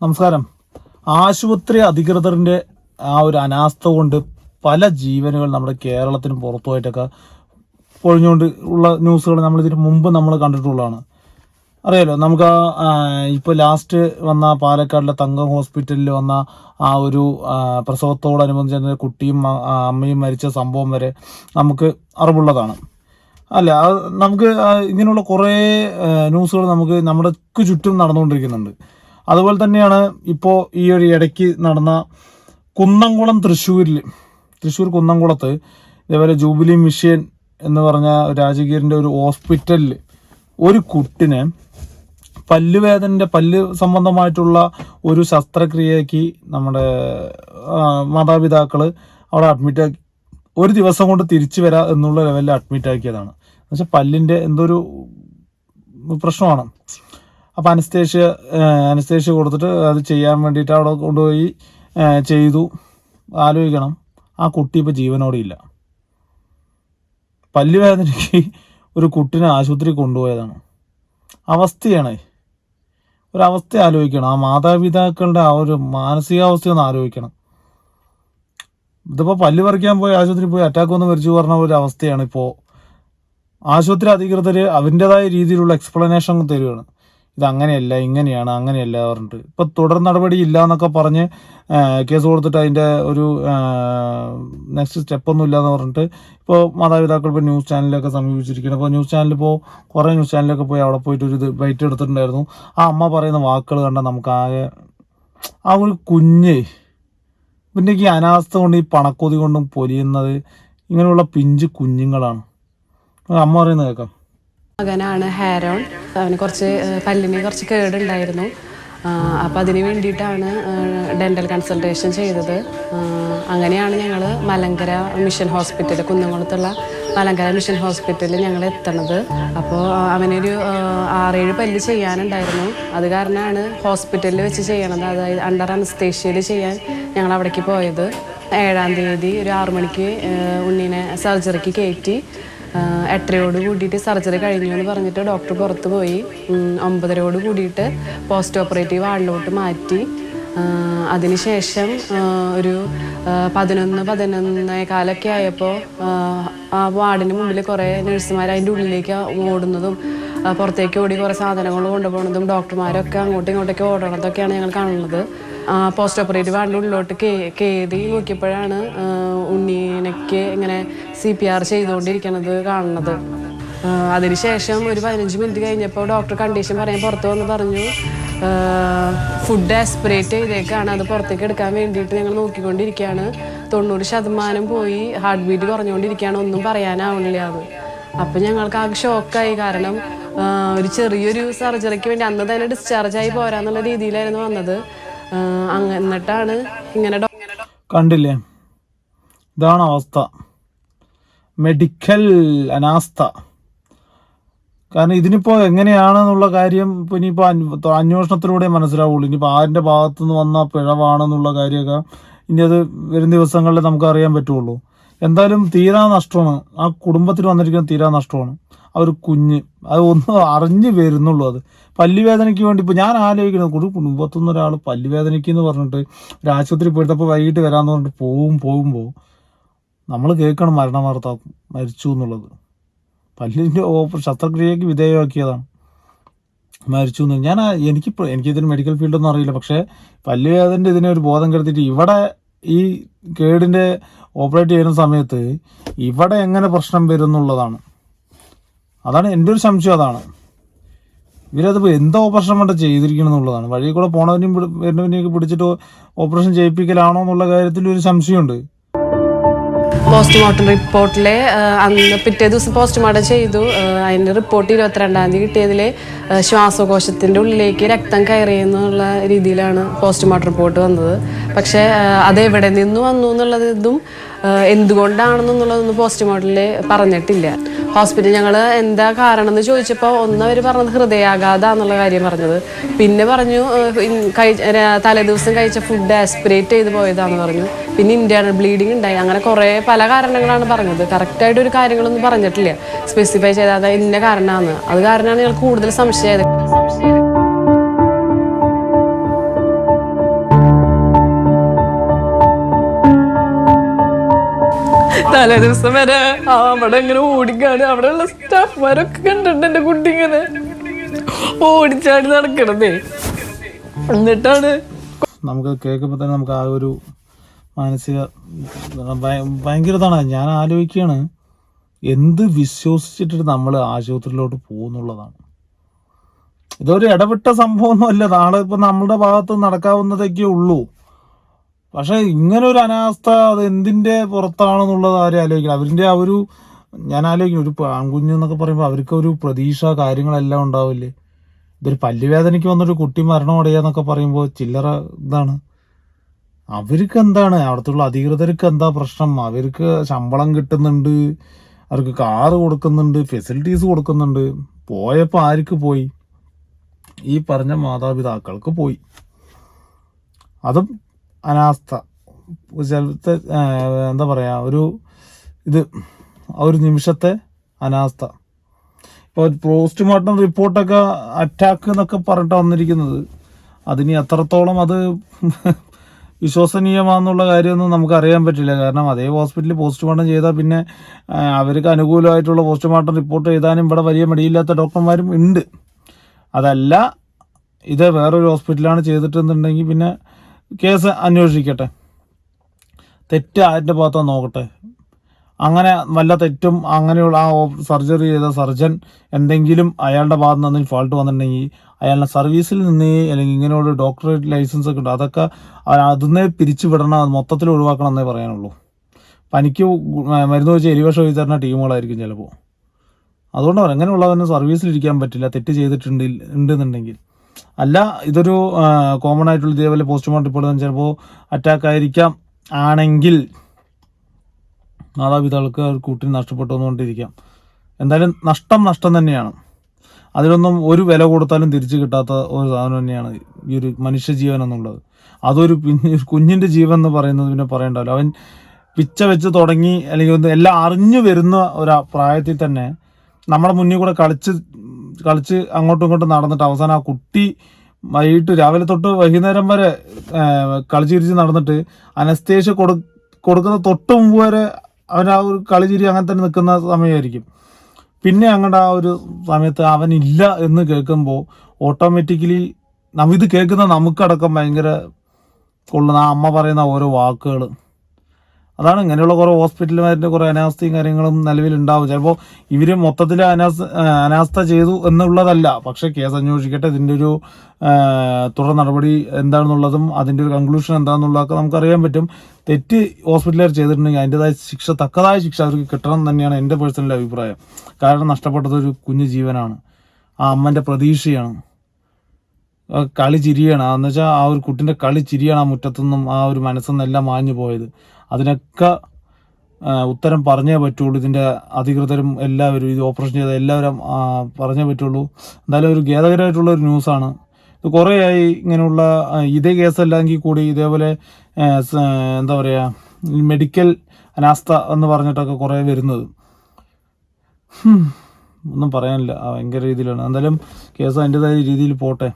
നമസ്കാരം. ആശുപത്രി അധികൃതരുടെ ആ ഒരു അനാസ്ഥ കൊണ്ട് പല ജീവനുകൾ നമ്മുടെ കേരളത്തിന് പുറത്തുമായിട്ടൊക്കെ പൊഴിഞ്ഞുകൊണ്ട് ഉള്ള ന്യൂസുകൾ നമ്മളിതിന് മുമ്പ് നമ്മൾ കണ്ടിട്ടുള്ളതാണ്. അറിയാലോ, നമുക്ക് ഇപ്പോൾ ലാസ്റ്റ് വന്ന പാലക്കാടിലെ തങ്കം ഹോസ്പിറ്റലിൽ വന്ന ആ ഒരു പ്രസവത്തോടനുബന്ധിച്ച് കുട്ടിയും അമ്മയും മരിച്ച സംഭവം വരെ നമുക്ക് അറിവുള്ളതാണ്. അല്ല, നമുക്ക് ഇങ്ങനെയുള്ള കുറേ ന്യൂസുകൾ നമുക്ക് നമ്മുടെ ചുറ്റും നടന്നുകൊണ്ടിരിക്കുന്നുണ്ട്. അതുപോലെ തന്നെയാണ് ഇപ്പോൾ ഈ ഒരു ഇടയ്ക്ക് നടന്ന കുന്നംകുളം തൃശ്ശൂർ കുന്നംകുളത്ത് ഇതേപോലെ ജൂബിലി മിഷൻ എന്ന് പറഞ്ഞ രാജകീയറിൻ്റെ ഒരു ഹോസ്പിറ്റലിൽ ഒരു കുട്ടിനെ പല്ല് സംബന്ധമായിട്ടുള്ള ഒരു ശസ്ത്രക്രിയയ്ക്ക് നമ്മുടെ മാതാപിതാക്കൾ അവിടെ അഡ്മിറ്റാക്കി, ഒരു ദിവസം കൊണ്ട് തിരിച്ചു വരാം എന്നുള്ള ലെവലിൽ അഡ്മിറ്റാക്കിയതാണ്. എന്നുവെച്ചാൽ പല്ലിൻ്റെ എന്തൊരു പ്രശ്നമാണ്. അപ്പോൾ അനസ്തേഷ്യ കൊടുത്തിട്ട് അത് ചെയ്യാൻ വേണ്ടിയിട്ട് അവിടെ കൊണ്ടുപോയി ചെയ്തു. ആലോചിക്കണം, ആ കുട്ടി ഇപ്പോൾ ജീവനോടെ ഇല്ല. പല്ലുവേദനയ്ക്ക് ഒരു കുട്ടിനെ ആശുപത്രി കൊണ്ടുപോയതാണ്. അവസ്ഥയാണ്, ഒരവസ്ഥ ആലോചിക്കണം. ആ മാതാപിതാക്കളുടെ ആ ഒരു മാനസികാവസ്ഥ ഒന്ന് ആലോചിക്കണം. ഇതിപ്പോൾ പല്ല് പറിക്കാൻ പോയി ആശുപത്രി പോയി അറ്റാക്ക് വന്ന് മരിച്ചു പറഞ്ഞ ഒരു അവസ്ഥയാണ്. ഇപ്പോൾ ആശുപത്രി അധികൃതർ അവൻ്റെതായ രീതിയിലുള്ള എക്സ്പ്ലനേഷൻ തരികയാണ്. ഇതങ്ങനെയല്ല, അങ്ങനെയല്ല പറഞ്ഞിട്ട് ഇപ്പോൾ തുടർ നടപടി ഇല്ല എന്നൊക്കെ പറഞ്ഞ് കേസ് കൊടുത്തിട്ട് അതിൻ്റെ ഒരു നെക്സ്റ്റ് സ്റ്റെപ്പൊന്നും ഇല്ലയെന്ന് പറഞ്ഞിട്ട് ഇപ്പോൾ മാതാപിതാക്കൾ ഇപ്പോൾ ന്യൂസ് ചാനലിലൊക്കെ സമീപിച്ചിരിക്കുകയാണ്. ഇപ്പോൾ കുറേ ന്യൂസ് ചാനലിലൊക്കെ പോയി അവിടെ പോയിട്ട് ഒരു ബൈറ്റ് എടുത്തിട്ടുണ്ടായിരുന്നു. ആ അമ്മ പറയുന്ന വാക്കുകൾ കണ്ടാൽ നമുക്ക് ആകെ ആ ഒരു പിന്നെ ഈ അനാസ്ഥ കൊണ്ട് ഈ പണക്കൊതി കൊണ്ടും പൊലിയുന്നത് ഇങ്ങനെയുള്ള പിഞ്ച് കുഞ്ഞുങ്ങളാണ്. അമ്മ പറയുന്നത് കേൾക്കാം. മകനാണ് ഹാരോൺ. അവന് പല്ലിന് കുറച്ച് കേടുണ്ടായിരുന്നു. അപ്പോൾ അതിന് വേണ്ടിയിട്ടാണ് ഡെൻ്റൽ കൺസൾട്ടേഷൻ ചെയ്തത്. അങ്ങനെയാണ് ഞങ്ങൾ മലങ്കര മിഷൻ ഹോസ്പിറ്റൽ, കുന്നംകുളത്തുള്ള മലങ്കര മിഷൻ ഹോസ്പിറ്റലിൽ ഞങ്ങൾ എത്തണത്. അപ്പോൾ അവനൊരു 6-7 പല്ല് ചെയ്യാനുണ്ടായിരുന്നു. അത് കാരണമാണ് ഹോസ്പിറ്റലിൽ വെച്ച് ചെയ്യണത്, അതായത് അണ്ടർ അനസ്തേഷ്യയിൽ ചെയ്യാൻ ഞങ്ങൾ അവിടേക്ക് പോയത്. 7-ാം തീയതി ഒരു 6 മണിക്ക് ഉണ്ണീനെ സർജറിക്ക് കയറ്റി. 8:30 കൂടിയിട്ട് സർജറി കഴിഞ്ഞു എന്ന് പറഞ്ഞിട്ട് ഡോക്ടർ പുറത്ത് പോയി. 9:30 കൂടിയിട്ട് പോസ്റ്റ് ഓപ്പറേറ്റീവ് വാർഡിലോട്ട് മാറ്റി. അതിനുശേഷം ഒരു 11-11:15 ആയപ്പോൾ ആ വാർഡിന് മുമ്പിൽ കുറേ നഴ്സുമാർ അതിൻ്റെ ഉള്ളിലേക്ക് ഓടുന്നതും പുറത്തേക്ക് ഓടി കുറേ സാധനങ്ങൾ കൊണ്ടുപോകുന്നതും ഡോക്ടർമാരൊക്കെ അങ്ങോട്ടും ഇങ്ങോട്ടേക്ക് ഓടണതൊക്കെയാണ് ഞങ്ങൾ കാണുന്നത്. പോസ്റ്റ് ഓപ്പറേറ്റീവ് വാർഡിൻ്റെ ഉള്ളിലോട്ട് കയറി നോക്കിയപ്പോഴാണ് ഉണ്ണീനയ്ക്ക് ഇങ്ങനെ CPR ചെയ്തുകൊണ്ടിരിക്കുന്നത് കാണുന്നത്. അതിനുശേഷം ഒരു 15 മിനിറ്റ് കഴിഞ്ഞപ്പോൾ ഡോക്ടർ കണ്ടീഷൻ പറയാൻ പുറത്ത് വന്ന് പറഞ്ഞു, ഫുഡ് ആസ്പിറേറ്റ് ചെയ്തേക്കാണ്, അത് പുറത്തേക്ക് എടുക്കാൻ വേണ്ടിയിട്ട് ഞങ്ങൾ നോക്കിക്കൊണ്ടിരിക്കുകയാണ്. 90% പോയി, ഹാർട്ട് ബീറ്റ് കുറഞ്ഞുകൊണ്ടിരിക്കുകയാണ്, ഒന്നും പറയാനാവണില്ല അത്. അപ്പം ഞങ്ങൾക്ക് ആകെ ഷോക്കായി. കാരണം ഒരു ചെറിയൊരു സർജറിക്ക് വേണ്ടി അന്ന് തന്നെ ഡിസ്ചാർജായി പോരാന്നുള്ള രീതിയിലായിരുന്നു വന്നത്. എന്നിട്ടാണ് ഇങ്ങനെ കണ്ടില്ലേ, ഇതാണ് അവസ്ഥ, മെഡിക്കൽ അനാസ്ഥ. കാരണം ഇതിനിപ്പോൾ എങ്ങനെയാണെന്നുള്ള കാര്യം ഇപ്പോൾ ഇനിയിപ്പോൾ അന്വേഷണത്തിലൂടെ മനസ്സിലാവുള്ളൂ. ഇനിയിപ്പോൾ ആരുടെ ഭാഗത്തുനിന്ന് വന്ന പിഴവാണെന്നുള്ള കാര്യമൊക്കെ ഇനി അത് വരും ദിവസങ്ങളിൽ നമുക്ക് അറിയാൻ പറ്റുള്ളൂ. എന്തായാലും തീരാ നഷ്ടമാണ്, ആ കുടുംബത്തിൽ വന്നിരിക്കുന്ന തീരാ നഷ്ടമാണ്. ആ ഒരു കുഞ്ഞ് അത് ഒന്ന് അറിഞ്ഞു വരുന്നുള്ളൂ. അത് പല്ലുവേദനയ്ക്ക് വേണ്ടി ഇപ്പോൾ ഞാൻ ആലോചിക്കുന്നത്, കുടുംബത്തുനിന്ന് ഒരാൾ പല്ലുവേദനയ്ക്ക് എന്ന് പറഞ്ഞിട്ട് ഒരു ആശുപത്രി പോയിട്ടപ്പോൾ വൈകിട്ട് വരാമെന്ന് പറഞ്ഞിട്ട് പോകുമ്പോൾ നമ്മൾ കേൾക്കണം മരണവാർത്ത, മരിച്ചു എന്നുള്ളത്. പല്ലിൻ്റെ ശസ്ത്രക്രിയയ്ക്ക് വിധേയമാക്കിയതാണ്, മരിച്ചു എന്ന്. എനിക്കിതിന് മെഡിക്കൽ ഫീൽഡൊന്നും അറിയില്ല. പക്ഷേ പല്ലുവേദനൻ്റെ ഇതിനെ ഒരു ബോധം കെടുത്തിട്ട് ഇവിടെ ഈ കേടിൻ്റെ ഓപ്പറേറ്റ് ചെയ്യുന്ന സമയത്ത് ഇവിടെ എങ്ങനെ പ്രശ്നം വരും എന്നുള്ളതാണ്. അതാണ് എൻ്റെ ഒരു സംശയം. അതാണ് ഇവരതിപ്പോൾ എന്തോ ഓപ്പറേഷൻ വേണ്ട ചെയ്തിരിക്കണം എന്നുള്ളതാണ്. വഴി കൂടെ പോണവനെയും വരുന്നവനെയൊക്കെ പിടിച്ചിട്ട് ഓപ്പറേഷൻ ചെയ്യിപ്പിക്കലാണോ എന്നുള്ള കാര്യത്തിൽ ഒരു സംശയമുണ്ട്. പോസ്റ്റ്മോർട്ടം റിപ്പോർട്ടിലെ പിറ്റേ ദിവസം പോസ്റ്റ്മോർട്ടം ചെയ്തു. അതിൻ്റെ റിപ്പോർട്ട് 22-ാം തീയതി കിട്ടിയതിൽ ശ്വാസകോശത്തിൻ്റെ ഉള്ളിലേക്ക് രക്തം കയറിയെന്നുള്ള രീതിയിലാണ് പോസ്റ്റ്മോർട്ടം റിപ്പോർട്ട് വന്നത്. പക്ഷേ അത് എവിടെ നിന്ന് വന്നു എന്നുള്ളതും എന്തുകൊണ്ടാണെന്നുള്ളതൊന്നും പോസ്റ്റ്മോർട്ടത്തിൽ പറഞ്ഞിട്ടില്ല. ഹോസ്പിറ്റൽ ഞങ്ങൾ എന്താ കാരണം എന്ന് ചോദിച്ചപ്പോൾ അവർ പറഞ്ഞത് ഹൃദയാഘാതം എന്നുള്ള കാര്യം പറഞ്ഞത്. പിന്നെ പറഞ്ഞു തലേദിവസം കഴിച്ച ഫുഡ് ആസ്പിറേറ്റ് ചെയ്ത് പോയതാണെന്ന് പറഞ്ഞു. പിന്നെ ഇന്റേണൽ ബ്ലീഡിങ് ഉണ്ടായി. അങ്ങനെ പല കാരണങ്ങളാണ് പറഞ്ഞത്. കറക്റ്റായിട്ട് ഒരു കാര്യങ്ങളൊന്നും പറഞ്ഞിട്ടില്ല, സ്പെസിഫൈ ചെയ്താൽ ഇന്ന കാരണമാണ്. അത് കാരണമാണ് ഞങ്ങൾ കൂടുതൽ സംശയം. തലേ ദിവസം വരെ അവിടെ ഇങ്ങനെ ഓടിക്കാണ്. അവിടെയുള്ള സ്റ്റാഫ്മാരൊക്കെ കണ്ടിട്ടുണ്ട് എന്റെ കുട്ടി ഇങ്ങനെ ഓടിച്ചാടി നടക്കണതേ. എന്നിട്ടാണ് നമുക്ക് കേൾക്കുമ്പോൾ തന്നെ നമുക്ക് ആ ഒരു മാനസിക ഭയങ്കരതാണ്. ഞാൻ ആലോചിക്കുകയാണ്, എന്ത് വിശ്വസിച്ചിട്ട് നമ്മൾ ആശുപത്രിയിലോട്ട് പോകുന്നുള്ളതാണ്. ഇതൊരു ഇടവിട്ട സംഭവമൊന്നുമല്ല. നാളെ ഇപ്പം നമ്മുടെ ഭാഗത്ത് നടക്കാവുന്നതൊക്കെ ഉള്ളൂ. പക്ഷെ ഇങ്ങനെ ഒരു അനാസ്ഥ അത് എന്തിൻ്റെ പുറത്താണെന്നുള്ളത് ആരും ആലോചിക്കണം. അവരിൻ്റെ ആ ഒരു, ഞാൻ ആലോചിക്കും, ഒരു ആൺകുഞ്ഞ് എന്നൊക്കെ പറയുമ്പോൾ അവർക്ക് ഒരു പ്രതീക്ഷ കാര്യങ്ങളെല്ലാം ഉണ്ടാവില്ലേ. ഇതൊരു പല്ലുവേദനയ്ക്ക് വന്നൊരു കുട്ടി മരണമടയാന്നൊക്കെ പറയുമ്പോൾ ചില്ലറ ഇതാണ്. അവർക്ക് എന്താണ്, അവിടുത്തെ അധികൃതർക്ക് എന്താ പ്രശ്നം? അവർക്ക് ശമ്പളം കിട്ടുന്നുണ്ട്, അവർക്ക് കാറ് കൊടുക്കുന്നുണ്ട്, ഫെസിലിറ്റീസ് കൊടുക്കുന്നുണ്ട്. പോയപ്പോൾ ആർക്ക് പോയി? ഈ പറഞ്ഞ മാതാപിതാക്കൾക്ക് പോയി. അതും അനാസ്ഥ. ചിലത്തെ എന്താ പറയുക, ഒരു ഇത് ആ ഒരു നിമിഷത്തെ അനാസ്ഥ. ഇപ്പോൾ പോസ്റ്റ്മോർട്ടം റിപ്പോർട്ടൊക്കെ അറ്റാക്ക് എന്നൊക്കെ പറഞ്ഞിട്ട് വന്നിരിക്കുന്നത്. അതിന് എത്രത്തോളം അത് വിശ്വസനീയമാണെന്നുള്ള കാര്യമൊന്നും നമുക്ക് അറിയാൻ പറ്റില്ല. കാരണം അതേ ഹോസ്പിറ്റലിൽ പോസ്റ്റ്മോർട്ടം ചെയ്താൽ പിന്നെ അവർക്ക് അനുകൂലമായിട്ടുള്ള പോസ്റ്റ്മോർട്ടം റിപ്പോർട്ട് എഴുതാനും ഇവിടെ വലിയ മടിയില്ലാത്ത ഡോക്ടർമാരും ഉണ്ട്. അതല്ല ഇത് വേറൊരു ഹോസ്പിറ്റലാണ് ചെയ്തിട്ടുണ്ടെങ്കിൽ പിന്നെ കേസ് അന്വേഷിക്കട്ടെ, തെറ്റ് ആരുടെ ഭാഗത്താ നോക്കട്ടെ. അങ്ങനെ വല്ല തെറ്റും അങ്ങനെയുള്ള ആ സർജറി ചെയ്ത സർജൻ എന്തെങ്കിലും അയാളുടെ ഭാഗത്ത് നിന്ന് ഫാൾട്ട് വന്നിട്ടുണ്ടെങ്കിൽ അയാളുടെ സർവീസിൽ നിന്നേ, അല്ലെങ്കിൽ ഇങ്ങനെയുള്ള ഡോക്ടറേറ്റ് ലൈസൻസ് ഒക്കെ ഉണ്ട്, അതൊക്കെ അതിനെ പിരിച്ചു വിടണം, അത് മൊത്തത്തിൽ ഒഴിവാക്കണം എന്നേ പറയാനുള്ളൂ. പനിക്ക് മരുന്ന് വെച്ച് എരിവശം എഴുതി തരുന്ന ടീമുകളായിരിക്കും ചിലപ്പോൾ. അതുകൊണ്ട് പറയാം, അങ്ങനെയുള്ളവന് സർവീസിലിരിക്കാൻ പറ്റില്ല തെറ്റ് ഉണ്ടെന്നുണ്ടെങ്കിൽ. അല്ല, ഇതൊരു കോമൺ ആയിട്ടുള്ള ഇതേപോലെ പോസ്റ്റ്മോർട്ടം റിപ്പോർട്ട് ചിലപ്പോൾ അറ്റാക്ക് ആയിരിക്കാം. ആണെങ്കിൽ മാതാപിതാക്കൾക്ക് കുട്ടിന് നഷ്ടപ്പെട്ടു വന്നുകൊണ്ടിരിക്കാം. എന്തായാലും നഷ്ടം തന്നെയാണ്. അതിനൊന്നും ഒരു വില കൊടുത്താലും തിരിച്ചു കിട്ടാത്ത ഒരു സാധനം തന്നെയാണ് ഈ ഒരു മനുഷ്യജീവൻ എന്നുള്ളത്. അതൊരു കുഞ്ഞിൻ്റെ ജീവൻ എന്ന് പറയുന്നത് പിന്നെ പറയണ്ടല്ലോ. അവൻ പിച്ച വെച്ച് തുടങ്ങി, അല്ലെങ്കിൽ എല്ലാം അറിഞ്ഞു വരുന്ന ഒരു പ്രായത്തിൽ തന്നെ നമ്മുടെ മുന്നിൽ കൂടെ കളിച്ച് അങ്ങോട്ടും ഇങ്ങോട്ടും നടന്നിട്ട് അവസാനം ആ കുട്ടി വൈകിട്ട് രാവിലെ തൊട്ട് വൈകുന്നേരം വരെ കളിച്ചിരിച്ച് നടന്നിട്ട് അനസ്തേഷ്യ കൊടുക്കുന്ന തൊട്ട് മുമ്പ് വരെ അവൻ ആ ഒരു കളിച്ചിരി അങ്ങനെ തന്നെ നിൽക്കുന്ന സമയമായിരിക്കും. പിന്നെ അങ്ങോട്ട് ആ ഒരു സമയത്ത് അവനില്ല എന്ന് കേൾക്കുമ്പോൾ ഓട്ടോമാറ്റിക്കലി ഇത് കേൾക്കുന്ന നമുക്കടക്കം ഭയങ്കര കൊള്ളുന്ന ആ അമ്മ പറയുന്ന ഓരോ വാക്കുകൾ. അതാണ് ഇങ്ങനെയുള്ള കുറേ ഹോസ്പിറ്റലുമാരുടെ കുറേ അനാസ്ഥയും കാര്യങ്ങളും നിലവിലുണ്ടാവും. ചിലപ്പോൾ ഇവർ മൊത്തത്തിൽ അനാസ്ഥ ചെയ്തു എന്നുള്ളതല്ല, പക്ഷേ കേസ് അന്വേഷിക്കട്ടെ, ഇതിൻ്റെ ഒരു തുടർ നടപടി എന്താണെന്നുള്ളതും അതിൻ്റെ ഒരു കൺക്ലൂഷൻ എന്താണെന്നുള്ളതൊക്കെ നമുക്കറിയാൻ പറ്റും. തെറ്റ് ഹോസ്പിറ്റലുകാർ ചെയ്തിട്ടുണ്ടെങ്കിൽ അതിൻ്റെതായ തക്കതായ ശിക്ഷ അവർക്ക് കിട്ടണം തന്നെയാണ് എൻ്റെ പേഴ്സണൽ അഭിപ്രായം. കാരണം നഷ്ടപ്പെട്ടത് ഒരു കുഞ്ഞു ജീവനാണ്, ആ അമ്മൻ്റെ പ്രതീക്ഷയാണ്, കളി ചിരിയാണ്. എന്ന് വെച്ചാൽ ആ ഒരു കുട്ടിൻ്റെ കളി ചിരിയാണ് ആ മുറ്റത്തുനിന്നും ആ ഒരു മനസ്സെന്നും എല്ലാം മാഞ്ഞു പോയത്. അതിനൊക്കെ ഉത്തരം പറഞ്ഞേ പറ്റുള്ളൂ. ഇതിൻ്റെ അധികൃതരും എല്ലാവരും, ഇത് ഓപ്പറേഷൻ ചെയ്ത എല്ലാവരും പറഞ്ഞേ പറ്റുള്ളൂ. എന്തായാലും ഒരു ഖേദകരമായിട്ടുള്ള ഒരു ന്യൂസാണ്. ഇത് കുറേയായി ഇങ്ങനെയുള്ള ഇതേ കേസല്ലെങ്കിൽ കൂടി ഇതേപോലെ എന്താ പറയുക, മെഡിക്കൽ അനാസ്ഥ എന്ന് പറഞ്ഞിട്ടൊക്കെ കുറേ വരുന്നത്. ഒന്നും പറയാനില്ല, ഭയങ്കര രീതിയിലാണ്. എന്തായാലും കേസ് അതിൻ്റെതായ രീതിയിൽ പോട്ടെ.